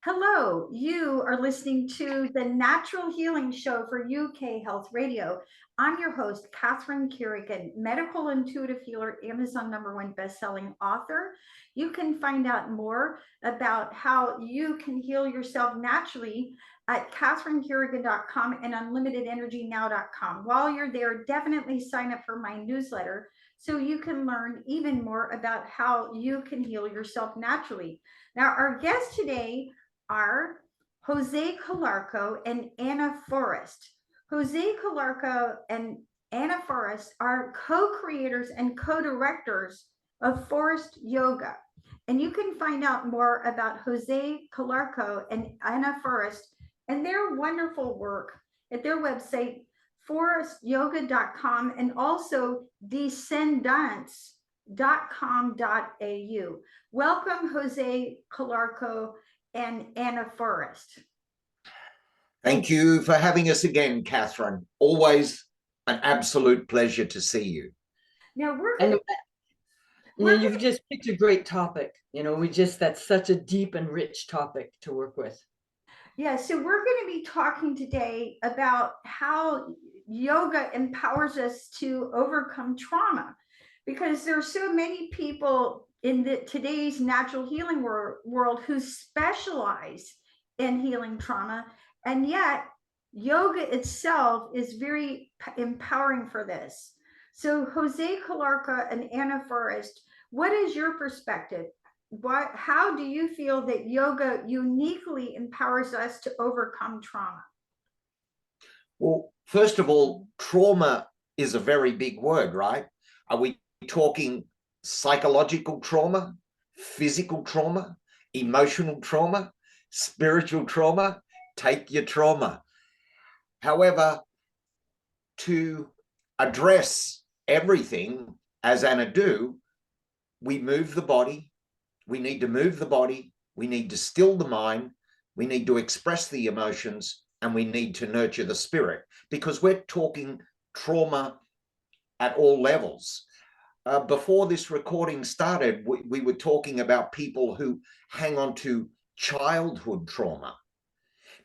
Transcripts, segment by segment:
Hello, you are listening to the Natural Healing Show for UK Health Radio. I'm your host, Catherine Carrigan, medical intuitive healer, Amazon #1 best-selling author. You can find out more about how you can heal yourself naturally at catherinecarrigan.com and unlimitedenergynow.com. While you're there, definitely sign up for my newsletter so you can learn even more about how you can heal yourself naturally. Now, our guest today are Jose Calarco and Anna Forrest. Jose Calarco and Anna Forrest are co-creators and co-directors of Forrest Yoga. And you can find out more about Jose Calarco and Anna Forrest and their wonderful work at their website, forrestyoga.com, and also descendants.com.au. Welcome, Jose Calarco and Anna Forrest. Thank you for having us again, Catherine. Always an absolute pleasure to see you. Now you've just picked a great topic. That's such a deep and rich topic to work with. Yeah, so we're going to be talking today about how yoga empowers us to overcome trauma, because there are so many people in today's natural healing world who specialize in healing trauma, and yet yoga itself is very empowering for this. So Jose Calarca and Anna Forrest, what is your perspective? How do you feel that yoga uniquely empowers us to overcome trauma? Well, first of all, trauma is a very big word, right? Are we talking psychological trauma, physical trauma, emotional trauma, spiritual trauma? Take your trauma. However, to address everything, as Anna do, we move the body. We need to move the body. We need to still the mind. We need to express the emotions, and we need to nurture the spirit, because we're talking trauma at all levels. Before this recording started, we were talking about people who hang on to childhood trauma.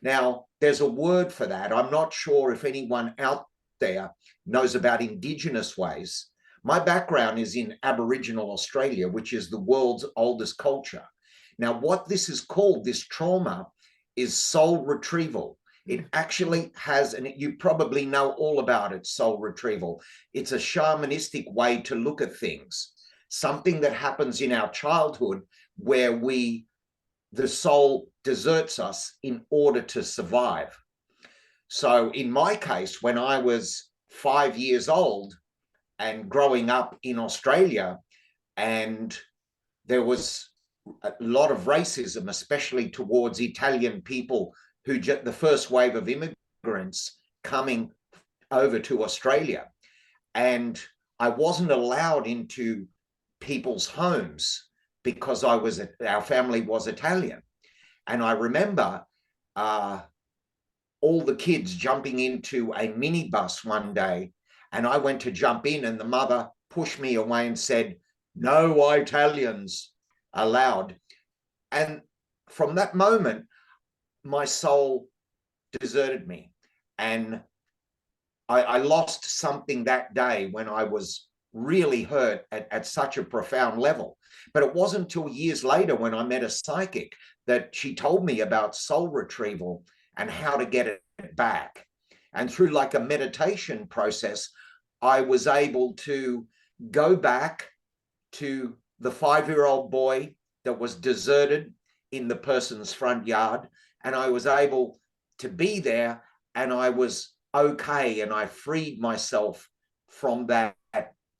Now, there's a word for that. I'm not sure if anyone out there knows about Indigenous ways. My background is in Aboriginal Australia, which is the world's oldest culture. Now, what this is called, this trauma, is soul retrieval. It actually has, and you probably know all about it, soul retrieval. It's a shamanistic way to look at things, something that happens in our childhood where the soul deserts us in order to survive. So in my case, when I was 5 years old and growing up in Australia, and there was a lot of racism, especially towards Italian people, who the first wave of immigrants coming over to Australia. And I wasn't allowed into people's homes because our family was Italian. And I remember all the kids jumping into a minibus one day, and I went to jump in, and the mother pushed me away and said, "No Italians allowed." And from that moment, my soul deserted me, and I lost something that day when I was really hurt at such a profound level. But it wasn't until years later, when I met a psychic, that she told me about soul retrieval and how to get it back. And through like a meditation process, I was able to go back to the 5-year-old boy that was deserted in the person's front yard, and I was able to be there, and I was okay, and I freed myself from that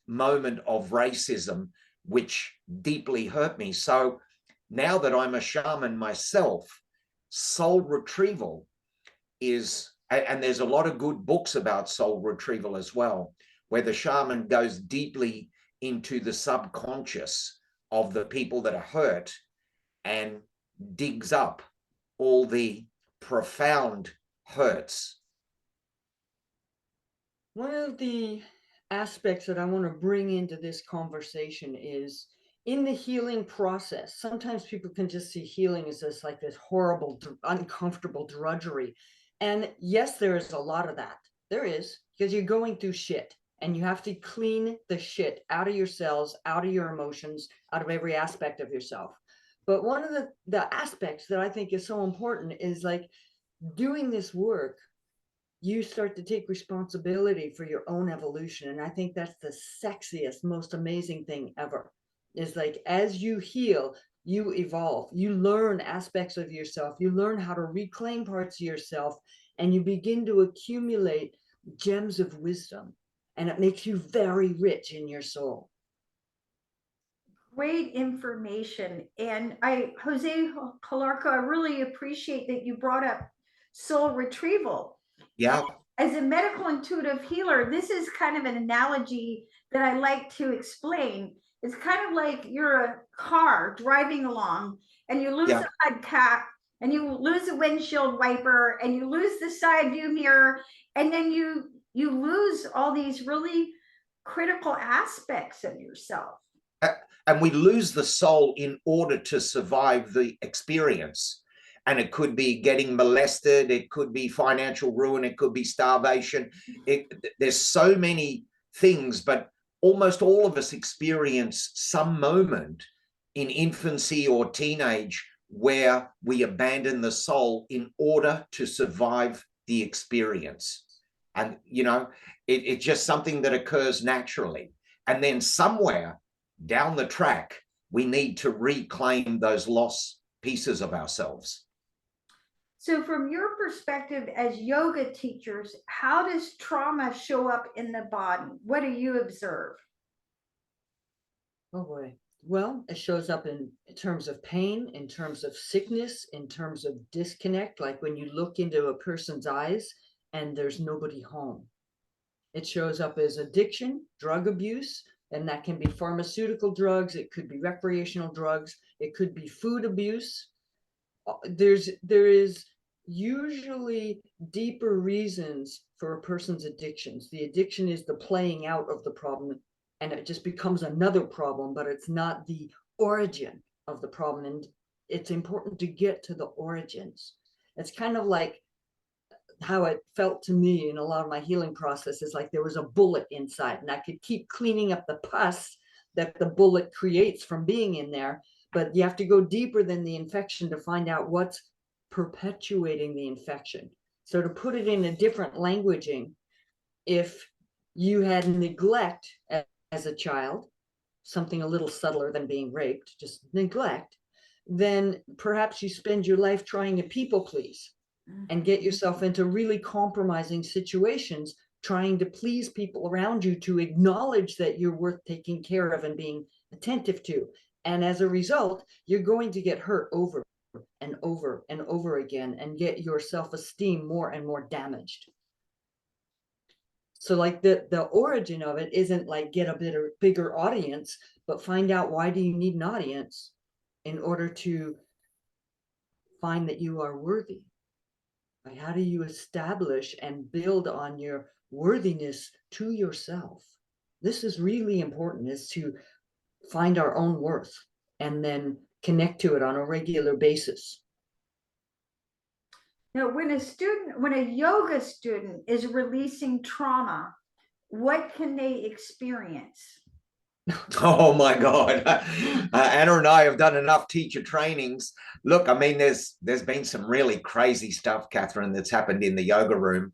moment of racism, which deeply hurt me. So now that I'm a shaman myself, soul retrieval is, and there's a lot of good books about soul retrieval as well, where the shaman goes deeply into the subconscious of the people that are hurt and digs up all the profound hurts. One of the aspects that I want to bring into this conversation is in the healing process, sometimes people can just see healing as this like this horrible, uncomfortable drudgery. And yes, there is a lot of that. There is, because you're going through shit and you have to clean the shit out of your cells, out of your emotions, out of every aspect of yourself. But one of the aspects that I think is so important is like doing this work, you start to take responsibility for your own evolution. And I think that's the sexiest, most amazing thing ever, is like, as you heal, you evolve, you learn aspects of yourself, you learn how to reclaim parts of yourself, and you begin to accumulate gems of wisdom. And it makes you very rich in your soul. Great information. And Jose Calarco, I really appreciate that you brought up soul retrieval. Yeah. As a medical intuitive healer, this is kind of an analogy that I like to explain. It's kind of like you're a car driving along and you lose a hubcap and you lose a windshield wiper and you lose the side view mirror, and then you lose all these really critical aspects of yourself. And we lose the soul in order to survive the experience. And it could be getting molested, it could be financial ruin, it could be starvation. There's so many things, but almost all of us experience some moment in infancy or teenage where we abandon the soul in order to survive the experience. And, you know, it's just something that occurs naturally. And then somewhere down the track, we need to reclaim those lost pieces of ourselves. So from your perspective as yoga teachers, how does trauma show up in the body? What do you observe? Oh boy. Well, it shows up in terms of pain, in terms of sickness, in terms of disconnect, like when you look into a person's eyes and there's nobody home. It shows up as addiction, drug abuse, and that can be pharmaceutical drugs, it could be recreational drugs, it could be food abuse. There is usually deeper reasons for a person's addictions. The addiction is the playing out of the problem, and it just becomes another problem, but it's not the origin of the problem. And it's important to get to the origins. It's kind of like how it felt to me in a lot of my healing processes, like there was a bullet inside and I could keep cleaning up the pus that the bullet creates from being in there. But you have to go deeper than the infection to find out what's perpetuating the infection. So to put it in a different languaging, if you had neglect as a child, something a little subtler than being raped, just neglect, then perhaps you spend your life trying to people please and get yourself into really compromising situations, trying to please people around you to acknowledge that you're worth taking care of and being attentive to. And as a result, you're going to get hurt over and over and over again and get your self-esteem more and more damaged. So like the origin of it isn't like get a bigger audience, but find out, why do you need an audience in order to find that you are worthy? Like, how do you establish and build on your worthiness to yourself? This is really important, is to find our own worth and then connect to it on a regular basis. Now, when a yoga student is releasing trauma, what can they experience? Oh my God. Anna and I have done enough teacher trainings. Look, I mean, there's been some really crazy stuff, Catherine, that's happened in the yoga room.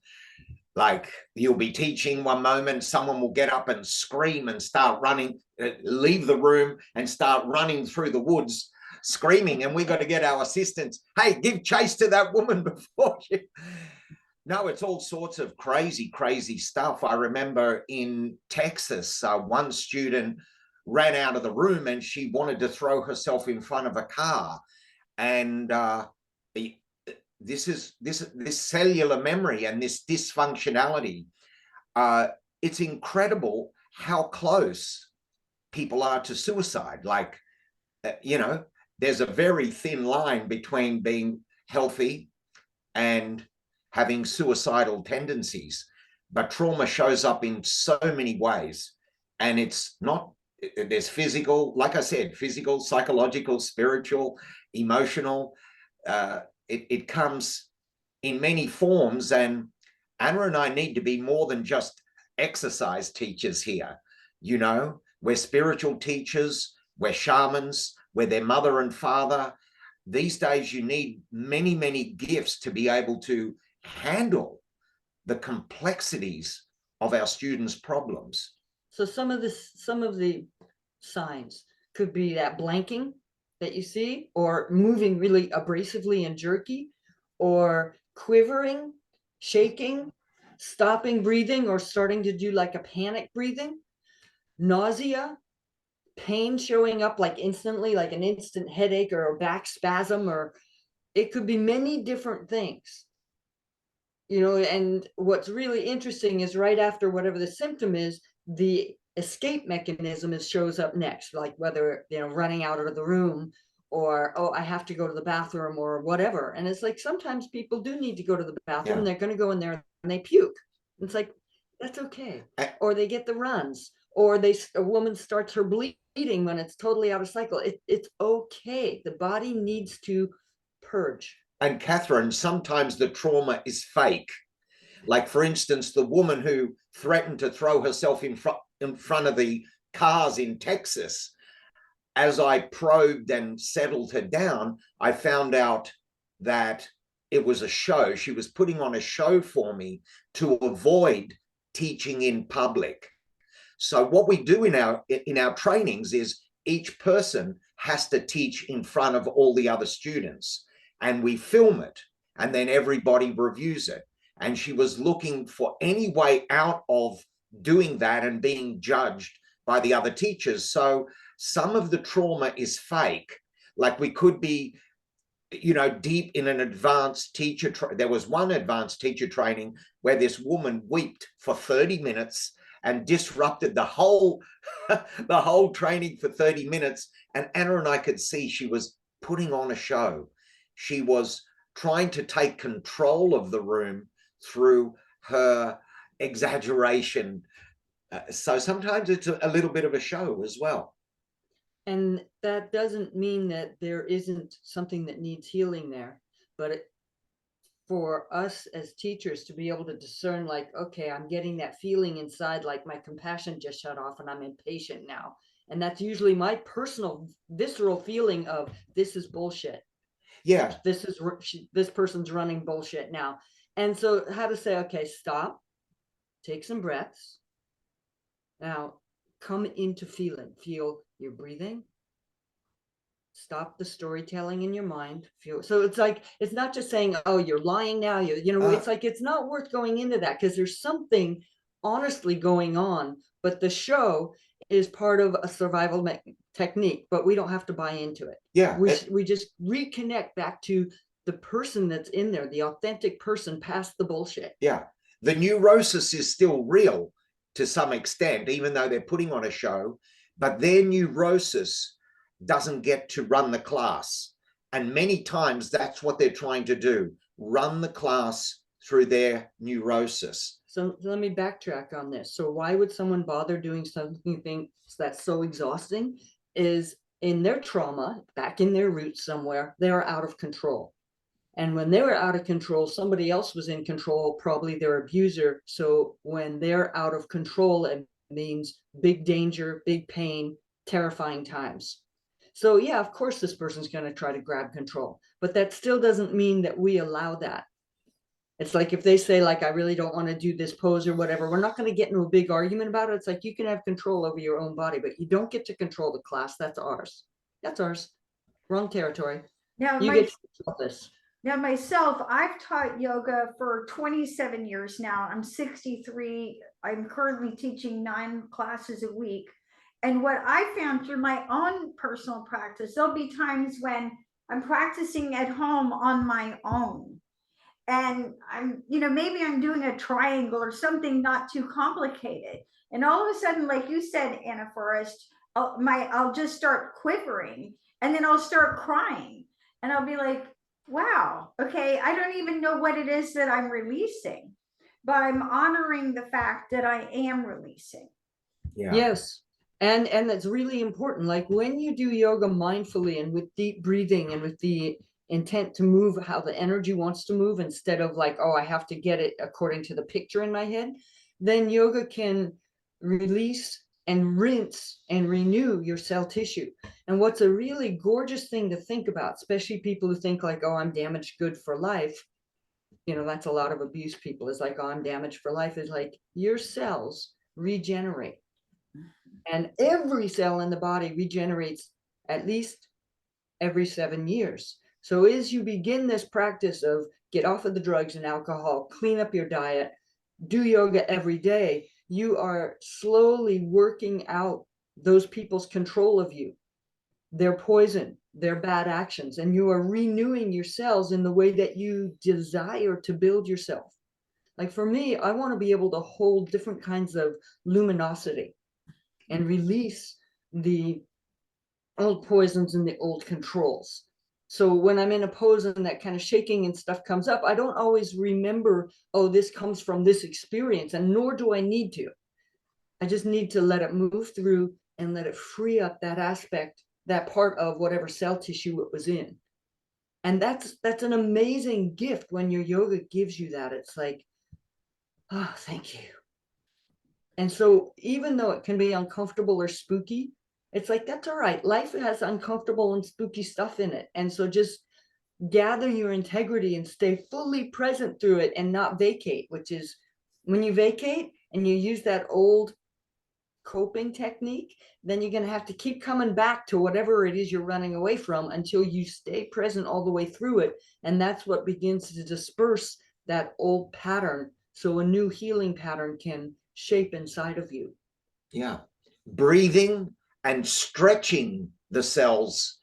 Like, you'll be teaching one moment, someone will get up and scream and start running, leave the room and start running through the woods screaming, and we've got to get our assistants, hey, give chase to that woman before she... No, it's all sorts of crazy stuff. I remember in Texas, one student ran out of the room and she wanted to throw herself in front of a car. And this cellular memory and this dysfunctionality, it's incredible how close people are to suicide. Like, you know, there's a very thin line between being healthy and having suicidal tendencies. But trauma shows up in so many ways, and it's not there's physical, like I said, physical, psychological, spiritual, emotional. It comes in many forms, and Anna and I need to be more than just exercise teachers here. You know, we're spiritual teachers, we're shamans, we're their mother and father. These days, you need many, many gifts to be able to handle the complexities of our students' problems. So some of the signs could be that blanking that you see, or moving really abrasively and jerky, or quivering, shaking, stopping breathing, or starting to do like a panic breathing, nausea, pain showing up like instantly, like an instant headache or a back spasm, or it could be many different things. You know, and what's really interesting is right after whatever the symptom is, the escape mechanism shows up next, like whether, you know, running out of the room, or, oh, I have to go to the bathroom, or whatever. And it's like, sometimes people do need to go to the bathroom, and they're going to go in there and they puke. It's like, that's okay. Or they get the runs, or a woman starts her bleeding when it's totally out of cycle. It's okay. The body needs to purge. And Catherine, sometimes the trauma is fake. Like, for instance, the woman who threatened to throw herself in front of the cars in Texas, as I probed and settled her down, I found out that it was a show. She was putting on a show for me to avoid teaching in public. So what we do in our trainings is each person has to teach in front of all the other students, and we film it, and then everybody reviews it. And she was looking for any way out of doing that and being judged by the other teachers. So some of the trauma is fake. Like, we could be, you know, deep in an advanced teacher. There was one advanced teacher training where this woman wept for 30 minutes and disrupted the whole the whole training for 30 minutes. And Anna and I could see she was putting on a show. She was trying to take control of the room through her exaggeration. So sometimes it's a little bit of a show as well. And that doesn't mean that there isn't something that needs healing there, but for us as teachers to be able to discern, like, okay, I'm getting that feeling inside, like my compassion just shut off and I'm impatient now. And that's usually my personal visceral feeling of, this is bullshit. Yeah. This person's running bullshit now. And so how to say, okay, stop, take some breaths. Now come into feeling, feel your breathing. Stop the storytelling in your mind. Feel, so it's like, it's not just saying, oh, you're lying now. You know, it's like, it's not worth going into that, because there's something honestly going on, but the show is part of a survival technique, but we don't have to buy into it. Yeah. We just reconnect back to the person that's in there, the authentic person, past the bullshit. Yeah. The neurosis is still real to some extent, even though they're putting on a show, but their neurosis doesn't get to run the class. And many times that's what they're trying to do, run the class through their neurosis. So let me backtrack on this. So why would someone bother doing something that's so exhausting? Is in their trauma, back in their roots somewhere, they're out of control. And when they were out of control, somebody else was in control, probably their abuser. So when they're out of control, it means big danger, big pain, terrifying times. So yeah, of course, this person's going to try to grab control, but that still doesn't mean that we allow that. It's like, if they say, like, I really don't want to do this pose or whatever, we're not going to get into a big argument about it. It's like, you can have control over your own body, but you don't get to control the class. That's ours. That's ours. Wrong territory. Now, you get to control this. Now, myself, I've taught yoga for 27 years now. I'm 63. I'm currently teaching 9 classes a week. And what I found through my own personal practice, there'll be times when I'm practicing at home on my own. And I'm, you know, maybe I'm doing a triangle or something not too complicated. And all of a sudden, like you said, Anna Forrest, I'll just start quivering, and then I'll start crying. And I'll be like, wow, okay, I don't even know what it is that I'm releasing, but I'm honoring the fact that I am releasing. Yeah. Yes. And that's really important. Like when you do yoga mindfully and with deep breathing and with the intent to move how the energy wants to move, instead of like, oh, I have to get it according to the picture in my head, then yoga can release and rinse and renew your cell tissue. And what's a really gorgeous thing to think about, especially people who think like, oh, I'm damaged good for life, you know, that's a lot of abuse people, is like, oh, I'm damaged for life, is like your cells regenerate. And every cell in the body regenerates at least every 7 years. So as you begin this practice of get off of the drugs and alcohol, clean up your diet, do yoga every day, you are slowly working out those people's control of you, their poison, their bad actions, and you are renewing your cells in the way that you desire to build yourself. Like for me, I want to be able to hold different kinds of luminosity and release the old poisons and the old controls. So when I'm in a pose and that kind of shaking and stuff comes up, I don't always remember, oh, this comes from this experience, and nor do I need to. I just need to let it move through and let it free up that aspect, that part of whatever cell tissue it was in. And that's an amazing gift when your yoga gives you that. It's like, oh, thank you. And so even though it can be uncomfortable or spooky, it's like, that's all right. Life has uncomfortable and spooky stuff in it. And so just gather your integrity and stay fully present through it and not vacate, which is when you vacate and you use that old coping technique, then you're going to have to keep coming back to whatever it is you're running away from until you stay present all the way through it. And that's what begins to disperse that old pattern, so a new healing pattern can shape inside of you. Yeah. Breathing and stretching the cells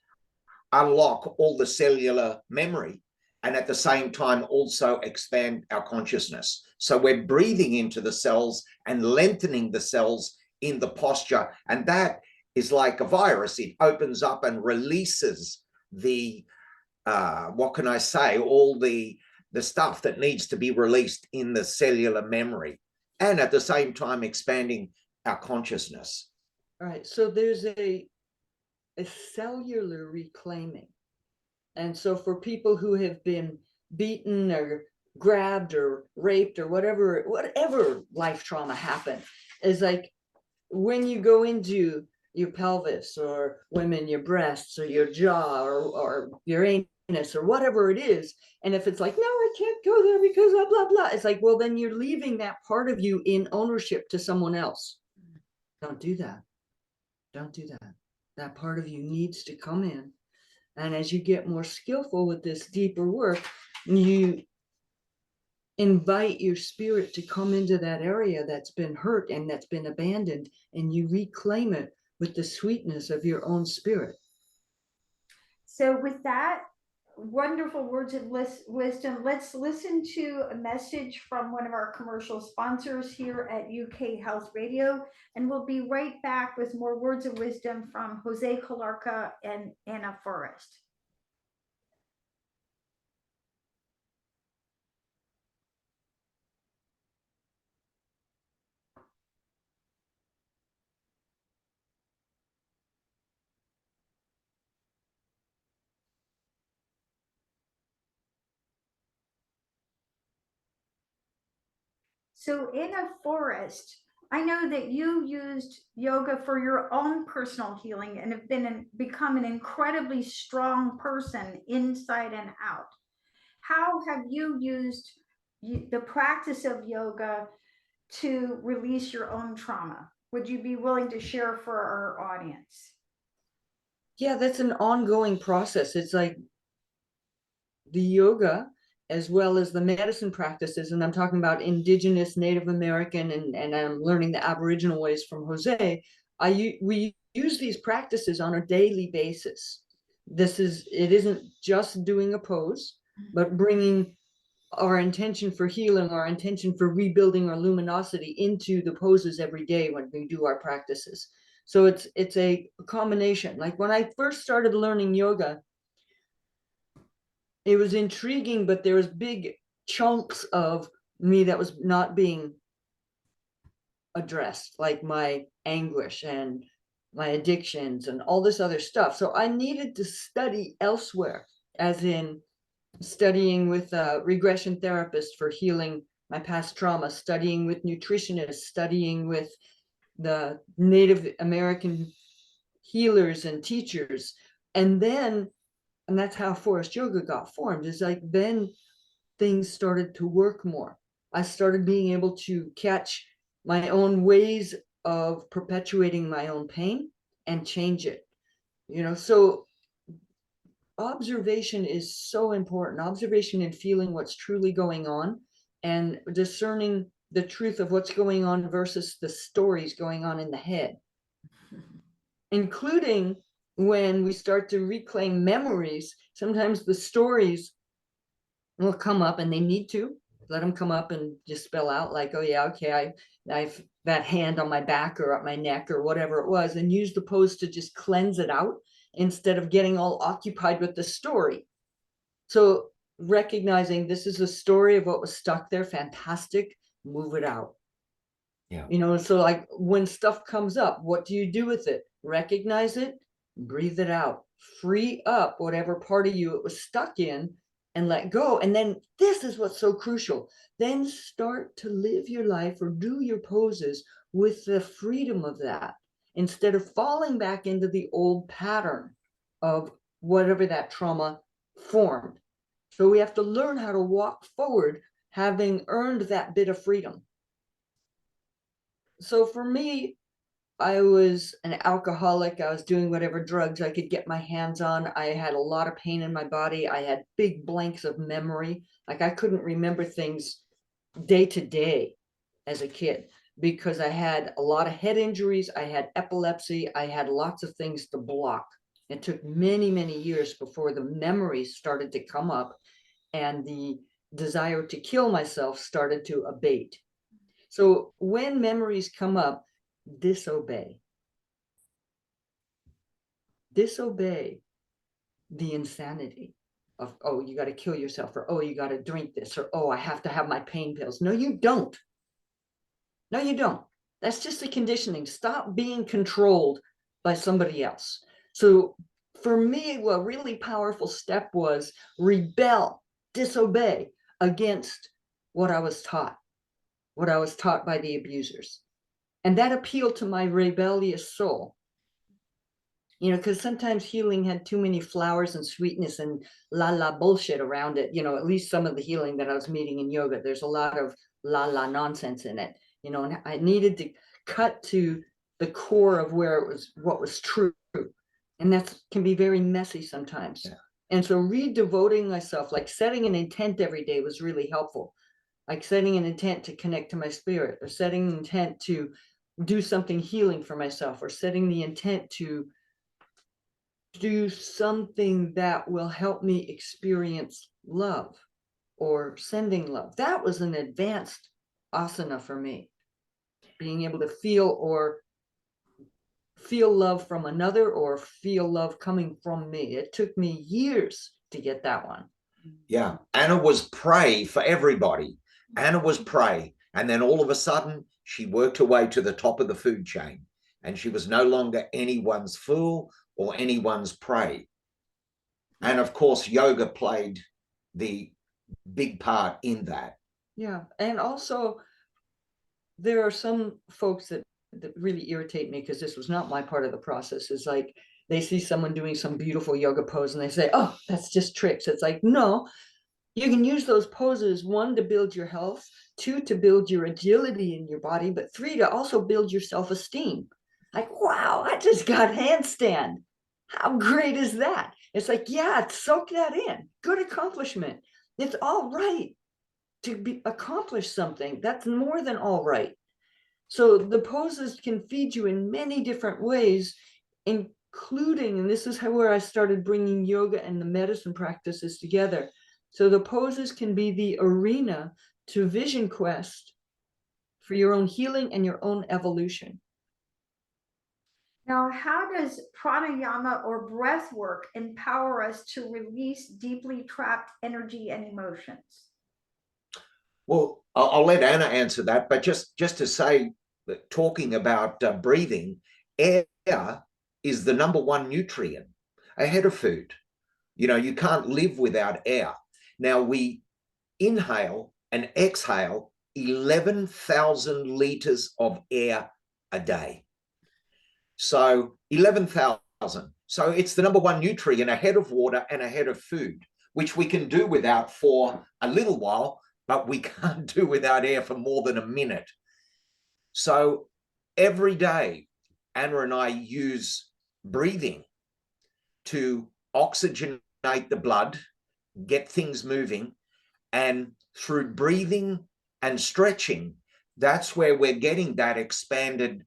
unlock all the cellular memory, and at the same time also expand our consciousness. So we're breathing into the cells and lengthening the cells in the posture, and that is like a virus. It opens up and releases the what can I say, all the stuff that needs to be released in the cellular memory, and at the same time expanding our consciousness. All right, so there's a cellular reclaiming. And so for people who have been beaten or grabbed or raped or whatever life trauma happened, is like when you go into your pelvis, or women, your breasts or your jaw, or your anus or whatever it is, and if it's like, no, I can't go there because blah blah blah, it's like, well, then you're leaving that part of you in ownership to someone else. Don't do that. Don't do that. That part of you needs to come in. And as you get more skillful with this deeper work, you invite your spirit to come into that area that's been hurt and that's been abandoned, and you reclaim it with the sweetness of your own spirit. So with that, wonderful words of wisdom, let's listen to a message from one of our commercial sponsors here at UK Health Radio, and we'll be right back with more words of wisdom from Jose Calarco and Anna Forrest. So Anna Forrest, I know that you used yoga for your own personal healing and have become an incredibly strong person inside and out. How have you used the practice of yoga to release your own trauma? Would you be willing to share for our audience? Yeah, that's an ongoing process. It's like the yoga as well as the medicine practices, and I'm talking about indigenous Native American, and I'm learning the Aboriginal ways from Jose. We use these practices on a daily basis. It isn't just doing a pose, but bringing our intention for healing, our intention for rebuilding our luminosity into the poses every day when we do our practices. So it's a combination. Like when I first started learning yoga, it was intriguing, but there was big chunks of me that was not being addressed, like my anguish and my addictions and all this other stuff. So I needed to study elsewhere, as in studying with a regression therapist for healing my past trauma, studying with nutritionists, studying with the Native American healers and teachers. And that's how Forrest Yoga got formed, is like then things started to work more. I started being able to catch my own ways of perpetuating my own pain and change it. So observation is so important. Observation and feeling what's truly going on and discerning the truth of what's going on versus the stories going on in the head, including when we start to reclaim memories. Sometimes the stories will come up, and they need to let them come up and just spell out like, oh yeah, okay, I've that hand on my back or up my neck or whatever it was, and use the pose to just cleanse it out instead of getting all occupied with the story. So recognizing this is a story of what was stuck there, fantastic, move it out. Yeah. So like when stuff comes up, what do you do with it? Recognize it, breathe it out, free up whatever part of you it was stuck in, and let go. And then this is what's so crucial. Then start to live your life or do your poses with the freedom of that, instead of falling back into the old pattern of whatever that trauma formed. So we have to learn how to walk forward, having earned that bit of freedom. So for me, I was an alcoholic. I was doing whatever drugs I could get my hands on. I had a lot of pain in my body. I had big blanks of memory. Like I couldn't remember things day to day as a kid because I had a lot of head injuries. I had epilepsy. I had lots of things to block. It took many, many years before the memories started to come up and the desire to kill myself started to abate. So when memories come up, disobey the insanity of, oh, you got to kill yourself, or oh, you got to drink this, or oh, I have to have my pain pills. No, you don't. That's just the conditioning. Stop being controlled by somebody else. So for me, a really powerful step was rebel, disobey against what I was taught by the abusers. And that appealed to my rebellious soul. Because sometimes healing had too many flowers and sweetness and la bullshit around it. At least some of the healing that I was meeting in yoga, there's a lot of la nonsense in it. And I needed to cut to the core of what was true. And that can be very messy sometimes. Yeah. And so redevoting myself, like setting an intent every day, was really helpful. Like setting an intent to connect to my spirit, or setting an intent to do something healing for myself, or setting the intent to do something that will help me experience love or sending love. That was an advanced asana for me. Being able to feel love from another, or feel love coming from me. It took me years to get that one. Yeah. Anna was prey for everybody. Anna was prey. And then all of a sudden, she worked her way to the top of the food chain, and she was no longer anyone's fool or anyone's prey. And of course, yoga played the big part in that. Yeah. And also, there are some folks that really irritate me, because this was not my part of the process. It's like they see someone doing some beautiful yoga pose and they say, oh, that's just tricks. It's like, no, you can use those poses, 1, to build your health, 2, to build your agility in your body, but 3, to also build your self-esteem. Like, wow, I just got handstand. How great is that? It's like, yeah, soak that in. Good accomplishment. It's all right to accomplish something. That's more than all right. So the poses can feed you in many different ways, including, and this is where I started bringing yoga and the medicine practices together. So the poses can be the arena to vision quest for your own healing and your own evolution. Now, how does pranayama or breath work empower us to release deeply trapped energy and emotions? Well, I'll let Anna answer that, but just to say that talking about breathing, air is the number one nutrient ahead of food. You know, you can't live without air. Now we inhale and exhale 11,000 liters of air a day. So 11,000. So it's the number one nutrient ahead of water and ahead of food, which we can do without for a little while, but we can't do without air for more than a minute. So every day, Anna and I use breathing to oxygenate the blood, get things moving, and through breathing and stretching, that's where we're getting that expanded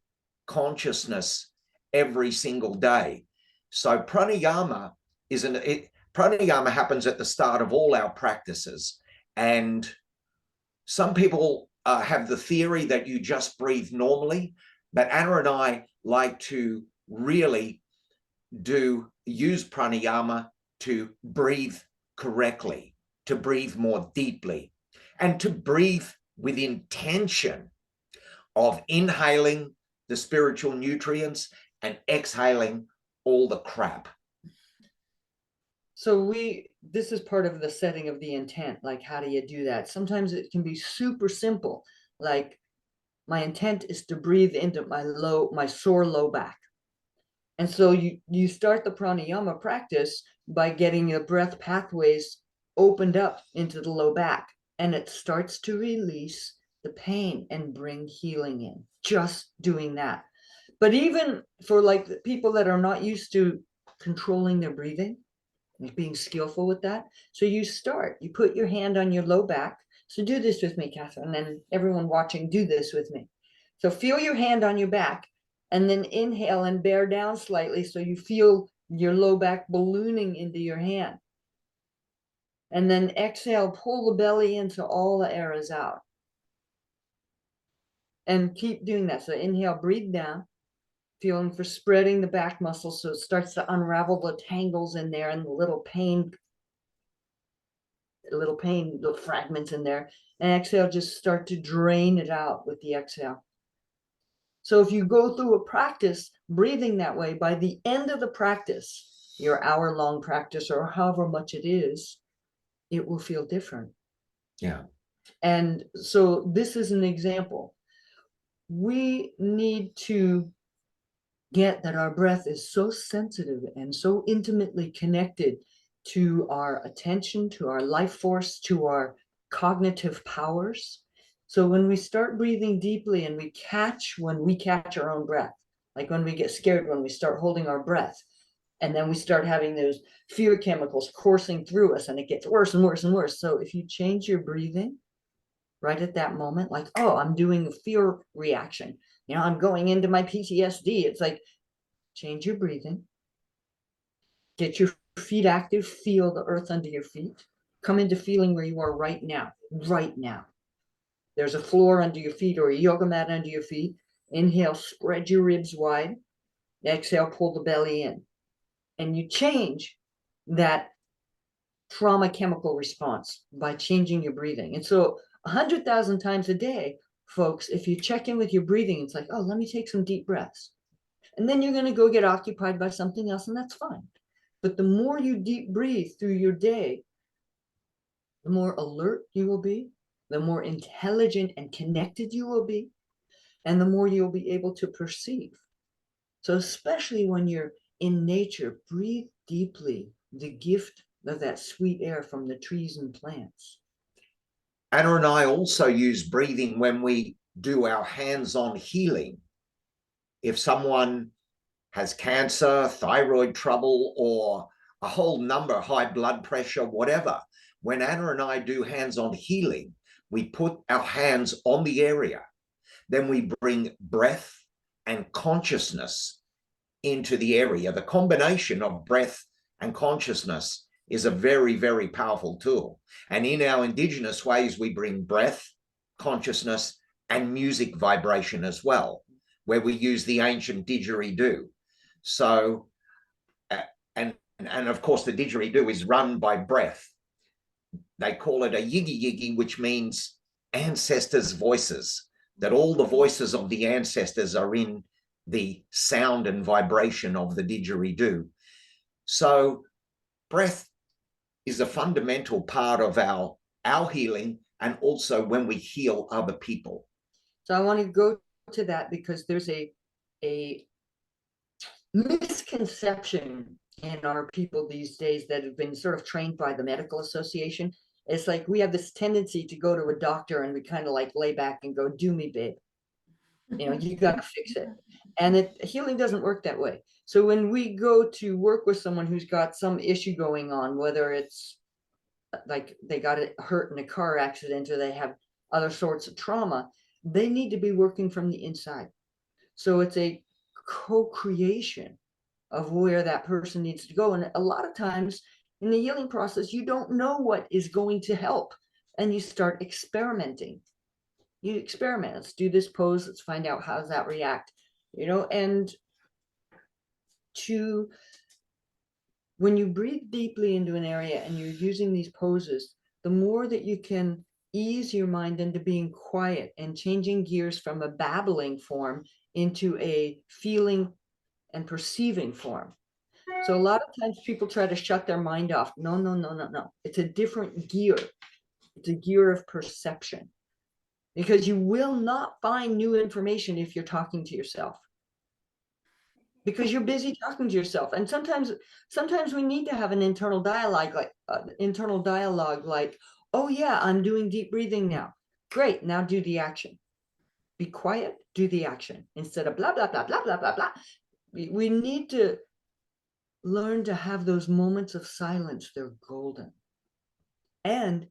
consciousness every single day. So pranayama pranayama happens at the start of all our practices, and some people have the theory that you just breathe normally, but Anna and I like to really use pranayama to breathe correctly, to breathe more deeply, and to breathe with intention of inhaling the spiritual nutrients and exhaling all the crap. So this is part of the setting of the intent. Like, how do you do that? Sometimes it can be super simple. Like, my intent is to breathe into my sore low back. And so you start the pranayama practice by getting the breath pathways opened up into the low back, and it starts to release the pain and bring healing in. Just doing that. But even for like the people that are not used to controlling their breathing, being skillful with that. So you put your hand on your low back. So do this with me, Catherine, and everyone watching, do this with me. So feel your hand on your back, and then inhale and bear down slightly so you feel your low back ballooning into your hand. And then exhale, pull the belly in so all the air is out. And keep doing that. So inhale, breathe down, feeling for spreading the back muscles so it starts to unravel the tangles in there and the little fragments in there. And exhale, just start to drain it out with the exhale. So if you go through a practice breathing that way, by the end of the practice, your hour-long practice or however much it is, it will feel different. Yeah. And so this is an example. We need to get that our breath is so sensitive and so intimately connected to our attention, to our life force, to our cognitive powers. So when we start breathing deeply and when we catch our own breath, like when we get scared, when we start holding our breath, and then we start having those fear chemicals coursing through us, and it gets worse and worse and worse. So if you change your breathing right at that moment, like, oh, I'm doing a fear reaction, I'm going into my PTSD. It's like, change your breathing, get your feet active, feel the earth under your feet, come into feeling where you are right now. There's a floor under your feet or a yoga mat under your feet. Inhale, spread your ribs wide. Exhale, pull the belly in. And you change that trauma chemical response by changing your breathing. And so 100,000 times a day, folks, if you check in with your breathing, it's like, oh, let me take some deep breaths. And then you're going to go get occupied by something else, and that's fine. But the more you deep breathe through your day, the more alert you will be, the more intelligent and connected you will be, and the more you'll be able to perceive. So especially when you're in nature, breathe deeply the gift of that sweet air from the trees and plants. Anna and I also use breathing when we do our hands-on healing. If someone has cancer, thyroid trouble, or a whole number, high blood pressure, whatever, when Anna and I do hands-on healing, we put our hands on the area. Then we bring breath and consciousness into the area. The combination of breath and consciousness is a very, very powerful tool. And in our indigenous ways, we bring breath, consciousness, and music vibration as well, where we use the ancient didgeridoo. So, and of course, the didgeridoo is run by breath. They call it a yiggy yiggy, which means ancestors' voices, that all the voices of the ancestors are in the sound and vibration of the didgeridoo. So breath is a fundamental part of our healing, and also when we heal other people. So I want to go to that because there's a misconception in our people these days that have been sort of trained by the medical association. It's like we have this tendency to go to a doctor and we kind of like lay back and go, do me, babe. You know, you got to fix it. And healing doesn't work that way. So when we go to work with someone who's got some issue going on, whether it's like they got hurt in a car accident or they have other sorts of trauma, they need to be working from the inside. So it's a co-creation of where that person needs to go. And a lot of times in the healing process, you don't know what is going to help. And you start experimenting. You experiment. Let's do this pose. Let's find out how does that react. You know, and when you breathe deeply into an area and you're using these poses, the more that you can ease your mind into being quiet and changing gears from a babbling form into a feeling and perceiving form. So a lot of times people try to shut their mind off. No, no, no, no, no. It's a different gear. It's a gear of perception, because you will not find new information if you're talking to yourself, because you're busy talking to yourself. And sometimes we need to have an internal dialogue, like, oh yeah, I'm doing deep breathing now. Great, now do the action. Be quiet, do the action, instead of blah, blah, blah, blah, blah, blah, blah. We need to learn to have those moments of silence. They're golden. And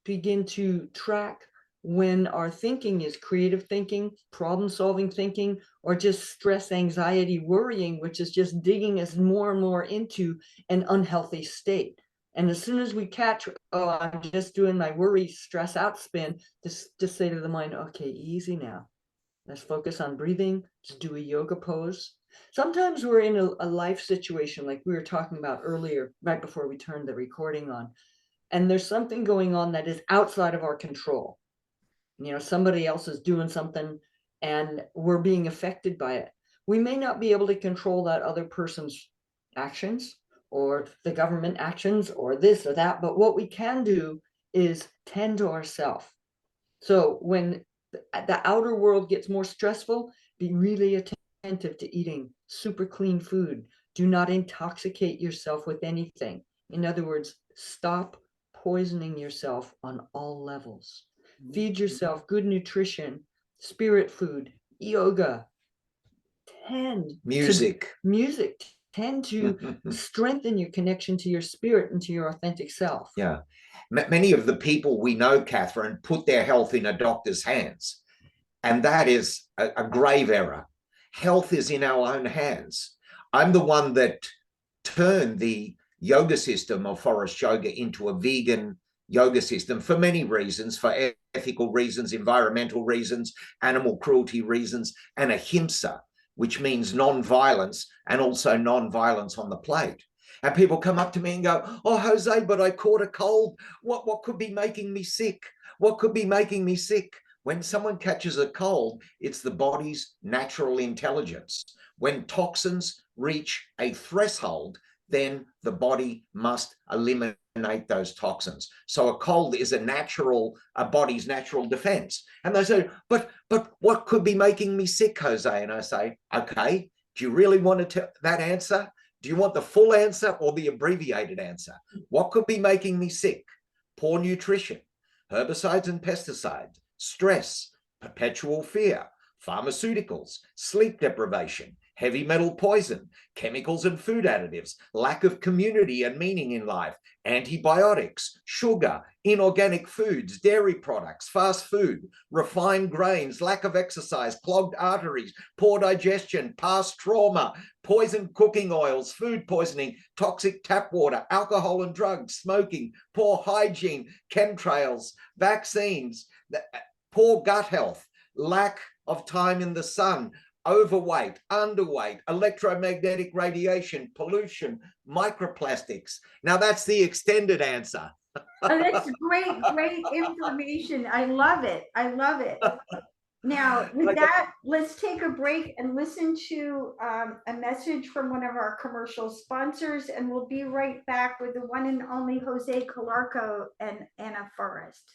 begin to track when our thinking is creative thinking, problem-solving thinking, or just stress, anxiety, worrying, which is just digging us more and more into an unhealthy state. And as soon as we catch, oh, I'm just doing my worry, stress out spin, just say to the mind, okay, easy now. Let's focus on breathing. Just do a yoga pose. Sometimes we're in a life situation like we were talking about earlier, right before we turned the recording on, and there's something going on that is outside of our control. You know, somebody else is doing something and we're being affected by it. We may not be able to control that other person's actions or the government actions or this or that, but what we can do is tend to ourselves. So when the outer world gets more stressful, be really attentive to eating super clean food. Do not intoxicate yourself with anything. In other words, stop poisoning yourself on all levels. Feed yourself good nutrition, spirit food, yoga, Music. tend to strengthen your connection to your spirit and to your authentic self. Yeah. Many of the people we know, Catherine, put their health in a doctor's hands. And that is a grave error. Health is in our own hands. I'm the one that turned the yoga system of Forrest Yoga into a vegan yoga system for many reasons, for ethical reasons, environmental reasons, animal cruelty reasons, and ahimsa, which means non-violence, and also non-violence on the plate. And people come up to me and go, oh, Jose, but I caught a cold. What could be making me sick? What could be making me sick? When someone catches a cold, it's the body's natural intelligence. When toxins reach a threshold, then the body must eliminate those toxins. So a cold is a body's natural defense. And they say, but what could be making me sick, Jose? And I say, okay, do you really want that answer? Do you want the full answer or the abbreviated answer? What could be making me sick? Poor nutrition, herbicides and pesticides, stress, perpetual fear, pharmaceuticals, sleep deprivation, heavy metal poison, chemicals and food additives, lack of community and meaning in life, antibiotics, sugar, inorganic foods, dairy products, fast food, refined grains, lack of exercise, clogged arteries, poor digestion, past trauma, poisoned cooking oils, food poisoning, toxic tap water, alcohol and drugs, smoking, poor hygiene, chemtrails, vaccines, poor gut health, lack of time in the sun, overweight, underweight, electromagnetic radiation, pollution, microplastics. Now that's the extended answer. Oh, that's great information. I love it. Now, with Like, that, let's take a break and listen to a message from one of our commercial sponsors, and we'll be right back with the one and only Jose Calarco and Anna Forrest.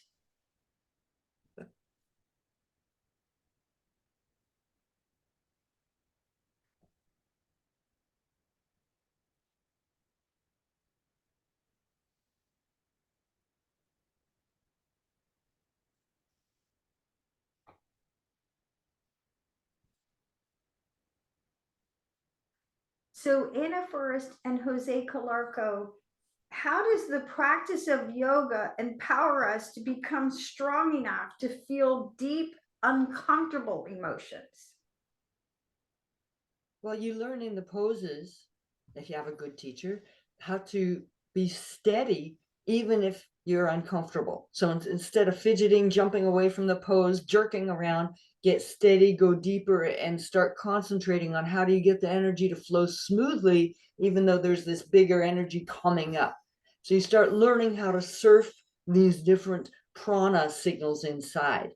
So Anna Forrest and Jose Calarco, how does the practice of yoga empower us to become strong enough to feel deep, uncomfortable emotions? Well, you learn in the poses, if you have a good teacher, how to be steady even if you're uncomfortable. So instead of fidgeting, jumping away from the pose, jerking around, get steady, go deeper, and start concentrating on how do you get the energy to flow smoothly, even though there's this bigger energy coming up. So you start learning how to surf these different prana signals inside.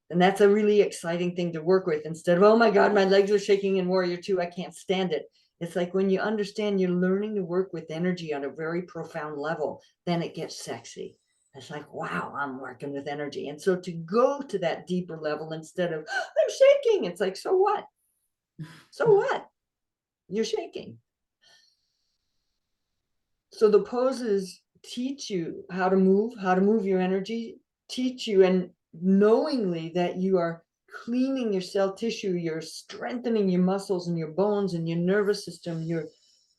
And that's a really exciting thing to work with, instead of, oh my God, my legs are shaking in Warrior 2, I can't stand it. It's like when you understand you're learning to work with energy on a very profound level, then it gets sexy. It's like, wow, I'm working with energy. And so to go to that deeper level instead of, I'm shaking, it's like, so what? So what? You're shaking. So the poses teach you how to move your energy, teach you, and knowingly that you are cleaning your cell tissue, you're strengthening your muscles and your bones and your nervous system, you're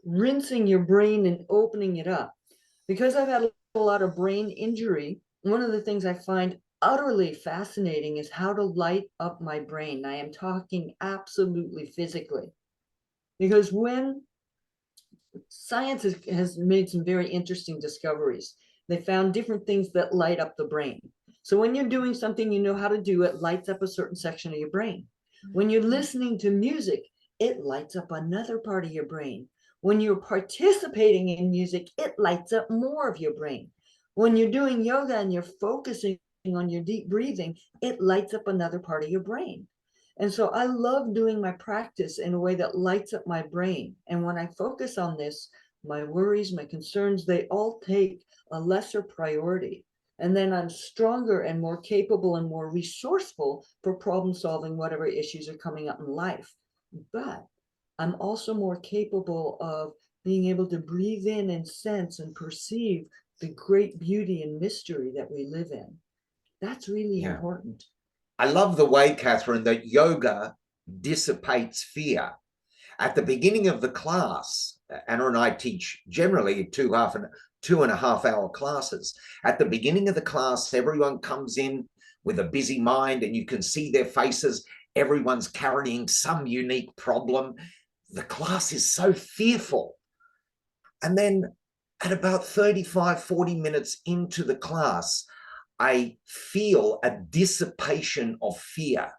rinsing your brain and opening it up. Because I've had a lot of brain injury, one of the things I find utterly fascinating is how to light up my brain. I am talking absolutely physically. Because when science has made some very interesting discoveries. They found different things that light up the brain. So when you're doing something you know how to do, it lights up a certain section of your brain. When you're listening to music, it lights up another part of your brain. When you're participating in music, it lights up more of your brain. When you're doing yoga and you're focusing on your deep breathing, it lights up another part of your brain. And so I love doing my practice in a way that lights up my brain. And when I focus on this, my worries, my concerns, they all take a lesser priority. And then I'm stronger and more capable and more resourceful for problem solving whatever issues are coming up in life. But I'm also more capable of being able to breathe in and sense and perceive the great beauty and mystery that we live in. That's really important. I love the way, Catherine, that yoga dissipates fear. At the beginning of the class, Anna and I teach generally 2.5 hour classes. At the beginning of the class, everyone comes in with a busy mind and you can see their faces. Everyone's carrying some unique problem. The class is so fearful. And then at about 35, 40 minutes into the class, I feel a dissipation of fear.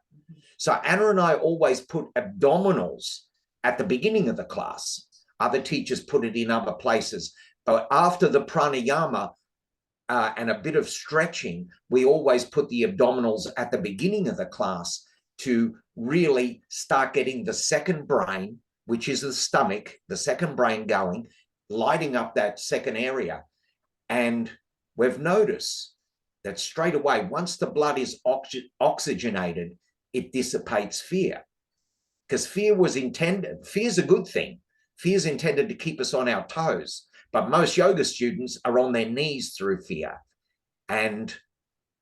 So Anna and I always put abdominals at the beginning of the class. Other teachers put it in other places. But after the pranayama and a bit of stretching, we always put the abdominals at the beginning of the class to really start getting the second brain, which is the stomach, the second brain going, lighting up that second area. And we've noticed that straight away, once the blood is oxygenated, it dissipates fear. Because fear's a good thing. Fear's intended to keep us on our toes. But most yoga students are on their knees through fear. And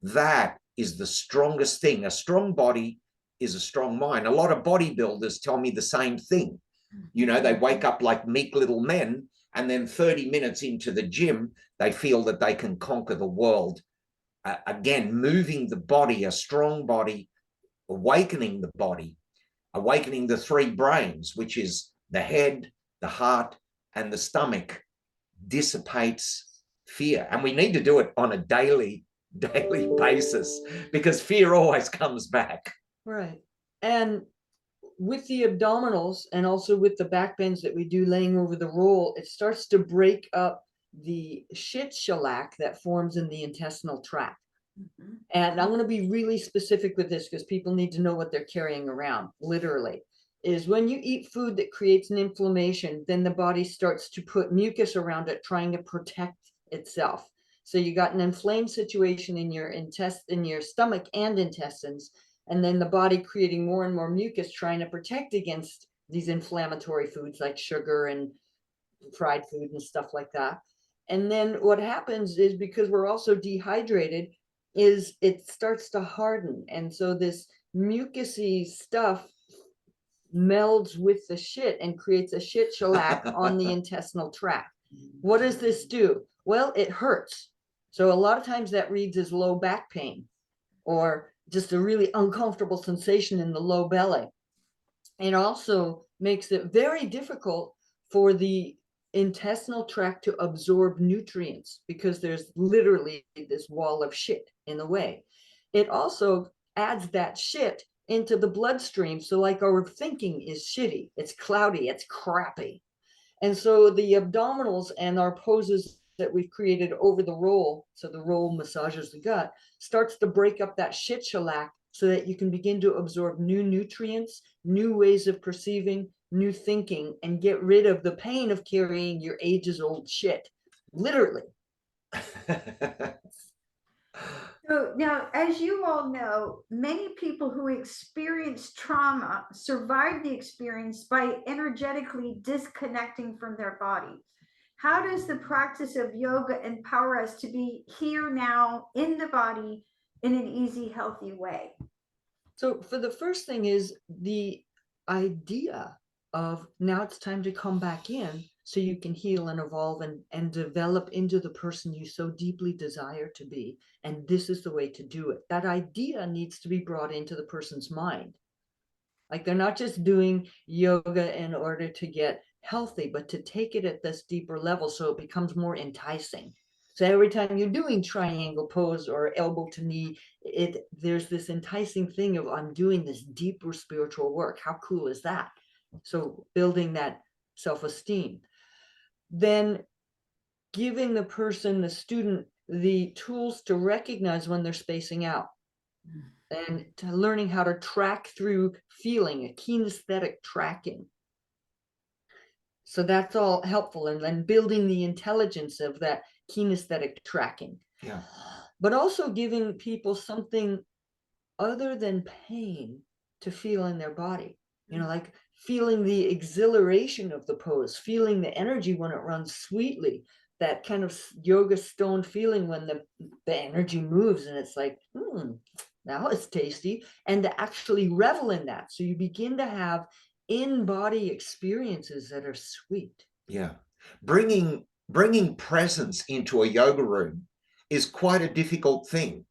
that is the strongest thing. A strong body is a strong mind. A lot of bodybuilders tell me the same thing. You know, they wake up like meek little men, and then 30 minutes into the gym, they feel that they can conquer the world. Again, moving the body, a strong body, awakening the body, awakening the three brains, which is the head, the heart, and the stomach, dissipates fear. And we need to do it on a daily basis because fear always comes back. Right. And with the abdominals and also with the back bends that we do laying over the roll, it starts to break up the shit shellac that forms in the intestinal tract. Mhm. And I'm going to be really specific with this because people need to know what they're carrying around, literally, is when you eat food that creates an inflammation, then the body starts to put mucus around it, trying to protect itself. So you got an inflamed situation in your in your stomach and intestines, and then the body creating more and more mucus, trying to protect against these inflammatory foods like sugar and fried food and stuff like that. And then what happens is, because we're also dehydrated, is it starts to harden. And so this mucusy stuff melds with the shit and creates a shit shellac on the intestinal tract. What does this do? Well, it hurts. So a lot of times that reads as low back pain or just a really uncomfortable sensation in the low belly. It also makes it very difficult for the intestinal tract to absorb nutrients because there's literally this wall of shit in the way. It also adds that shit into the bloodstream. So like our thinking is shitty, it's cloudy, it's crappy. And so the abdominals and our poses that we've created over the roll, so the roll massages the gut, starts to break up that shit shellac so that you can begin to absorb new nutrients, new ways of perceiving, new thinking, and get rid of the pain of carrying your ages old shit. Literally. So now, as you all know, many people who experience trauma survive the experience by energetically disconnecting from their body. How does the practice of yoga empower us to be here now in the body in an easy, healthy way? So for the first thing is the idea of now it's time to come back in so you can heal and evolve and develop into the person you so deeply desire to be. And this is the way to do it. That idea needs to be brought into the person's mind. Like they're not just doing yoga in order to get healthy, but to take it at this deeper level so it becomes more enticing. So every time you're doing triangle pose or elbow to knee, there's this enticing thing of I'm doing this deeper spiritual work. How cool is that? So building that self-esteem. Then giving the person, the student, the tools to recognize when they're spacing out and to learning how to track through feeling, a kinesthetic tracking. So that's all helpful. And then building the intelligence of that kinesthetic tracking. Yeah. But also giving people something other than pain to feel in their body. You know, like feeling the exhilaration of the pose, feeling the energy when it runs sweetly, that kind of yoga stone feeling when the energy moves and it's like, now it's tasty, and to actually revel in that. So you begin to have in-body experiences that are sweet. Yeah. Bringing presence into a yoga room is quite a difficult thing.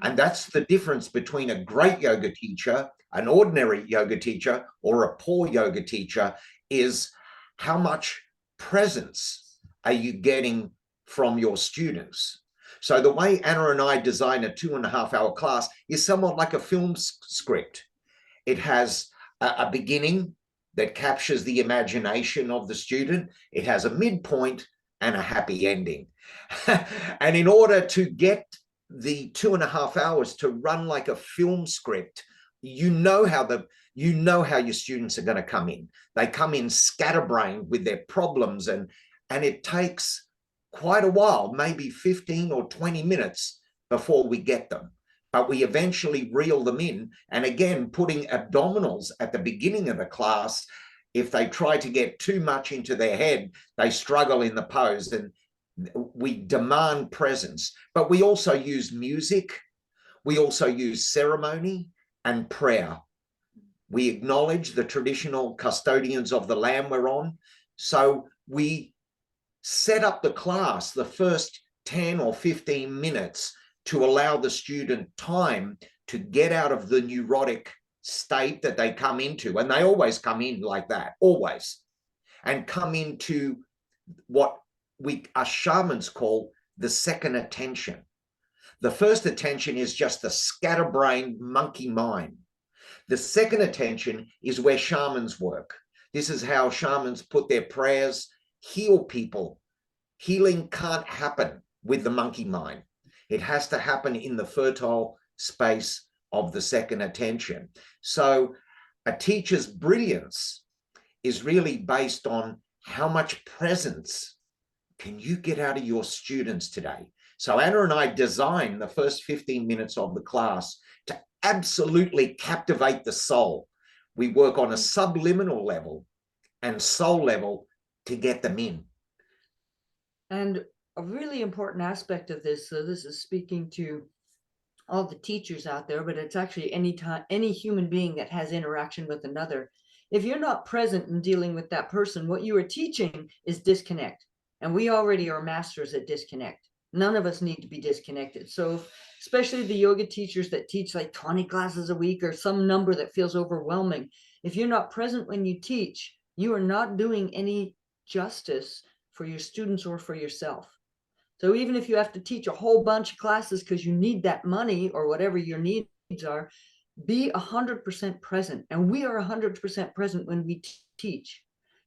And that's the difference between a great yoga teacher, an ordinary yoga teacher, or a poor yoga teacher, is how much presence are you getting from your students. So the way Anna and I design a 2.5-hour class is somewhat like a film script. It has a beginning that captures the imagination of the student. It has a midpoint and a happy ending. And in order to get the 2.5 hours to run like a film script, you know how your students are going to come in. They come in scatterbrained with their problems, and it takes quite a while, maybe 15 or 20 minutes before we get them. But we eventually reel them in. And again, putting abdominals at the beginning of the class, if they try to get too much into their head, they struggle in the pose. And we demand presence, but we also use music. We also use ceremony and prayer. We acknowledge the traditional custodians of the land we're on. So we set up the class the first 10 or 15 minutes to allow the student time to get out of the neurotic state that they come into. And they always come in like that, always, and come into what we as shamans call the second attention. The first attention is just the scatterbrained monkey mind. The second attention is where shamans work. This is how shamans put their prayers, heal people. Healing can't happen with the monkey mind. It has to happen in the fertile space of the second attention. So a teacher's brilliance is really based on how much presence can you get out of your students today. So Anna and I designed the first 15 minutes of the class to absolutely captivate the soul. We work on a subliminal level and soul level to get them in. And a really important aspect of this, so this is speaking to all the teachers out there, but it's actually any human being that has interaction with another. If you're not present in dealing with that person, what you are teaching is disconnect. And we already are masters at disconnect. None of us need to be disconnected. So especially the yoga teachers that teach like 20 classes a week or some number that feels overwhelming. If you're not present when you teach, you are not doing any justice for your students or for yourself. So even if you have to teach a whole bunch of classes because you need that money or whatever your needs are, be 100% present. And we are 100% present when we teach.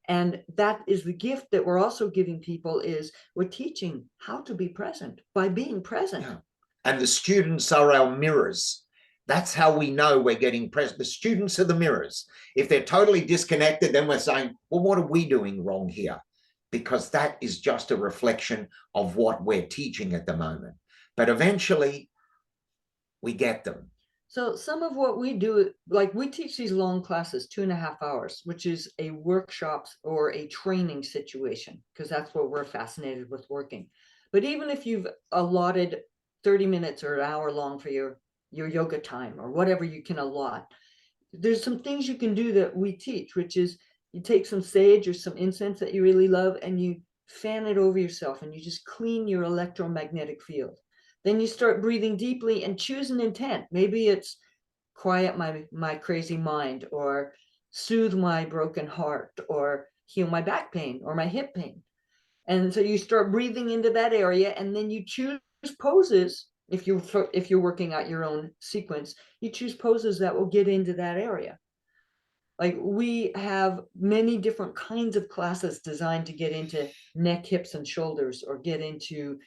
And that is the gift that we're also giving people, is we're teaching how to be present by being present. Yeah. And the students are our mirrors. That's how we know we're getting present. The students are the mirrors. If they're totally disconnected, then we're saying, well, what are we doing wrong here? Because that is just a reflection of what we're teaching at the moment. But eventually, we get them. So some of what we do, like we teach these long classes, 2.5 hours, which is a workshop or a training situation, because that's what we're fascinated with working. But even if you've allotted 30 minutes or an hour long for your yoga time or whatever you can allot, there's some things you can do that we teach, which is you take some sage or some incense that you really love and you fan it over yourself and you just clean your electromagnetic field. Then you start breathing deeply and choose an intent. Maybe it's quiet my crazy mind, or soothe my broken heart, or heal my back pain or my hip pain. And so you start breathing into that area, and then you choose poses. If you're working out your own sequence, you choose poses that will get into that area. Like we have many different kinds of classes designed to get into neck, hips, and shoulders, or get into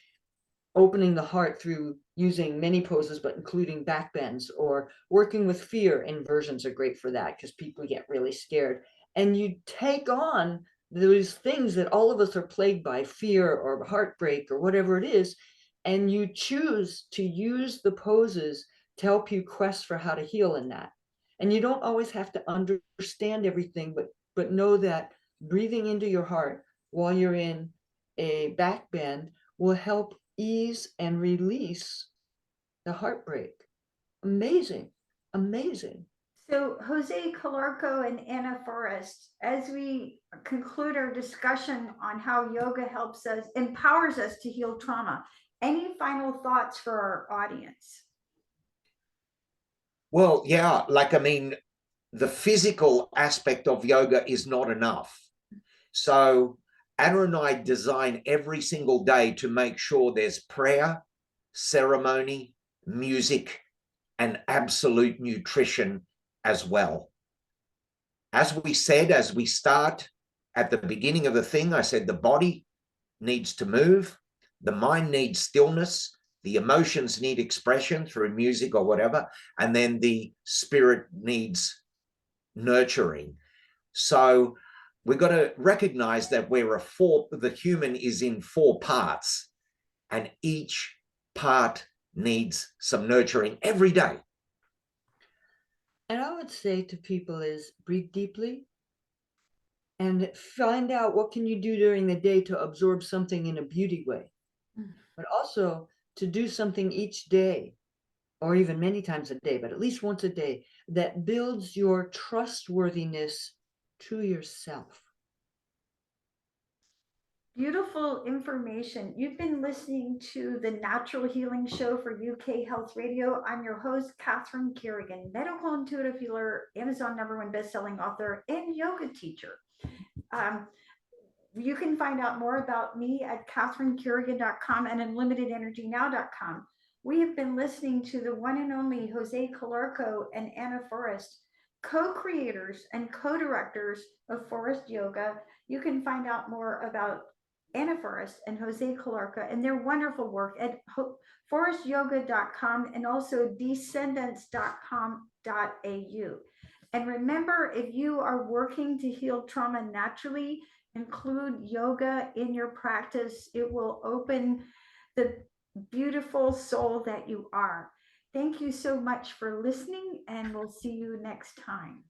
opening the heart through using many poses, but including back bends, or working with fear. Inversions are great for that because people get really scared. And you take on those things that all of us are plagued by, fear or heartbreak or whatever it is, and you choose to use the poses to help you quest for how to heal in that. And you don't always have to understand everything, but know that breathing into your heart while you're in a back bend will help ease and release the heartbreak. Amazing, amazing. So Jose Calarco and Anna Forrest, as we conclude our discussion on how yoga helps us, empowers us to heal trauma, any final thoughts for our audience? Well, yeah, the physical aspect of yoga is not enough. So Anna and I design every single day to make sure there's prayer, ceremony, music, and absolute nutrition as well. As we said, as we start at the beginning of the thing, I said the body needs to move, the mind needs stillness, the emotions need expression through music or whatever, and then the spirit needs nurturing. So we've got to recognize that the human is in 4 parts, and each part needs some nurturing every day. And I would say to people is breathe deeply and find out what can you do during the day to absorb something in a beauty way, but also to do something each day, or even many times a day, but at least once a day, that builds your trustworthiness to yourself. Beautiful information. You've been listening to the Natural Healing Show for UK Health Radio. I'm your host, Catherine Carrigan, medical intuitive healer, Amazon #1 bestselling author, and yoga teacher. You can find out more about me at catherinecarrigan.com and unlimitedenergynow.com. We have been listening to the one and only Jose Calarco and Anna Forrest, co-creators and co-directors of Forrest Yoga. You can find out more about Anna Forrest and Jose Calarco and their wonderful work at forrestyoga.com and also descendants.com.au. And remember, if you are working to heal trauma naturally, include yoga in your practice. It will open the beautiful soul that you are. Thank you so much for listening, and we'll see you next time.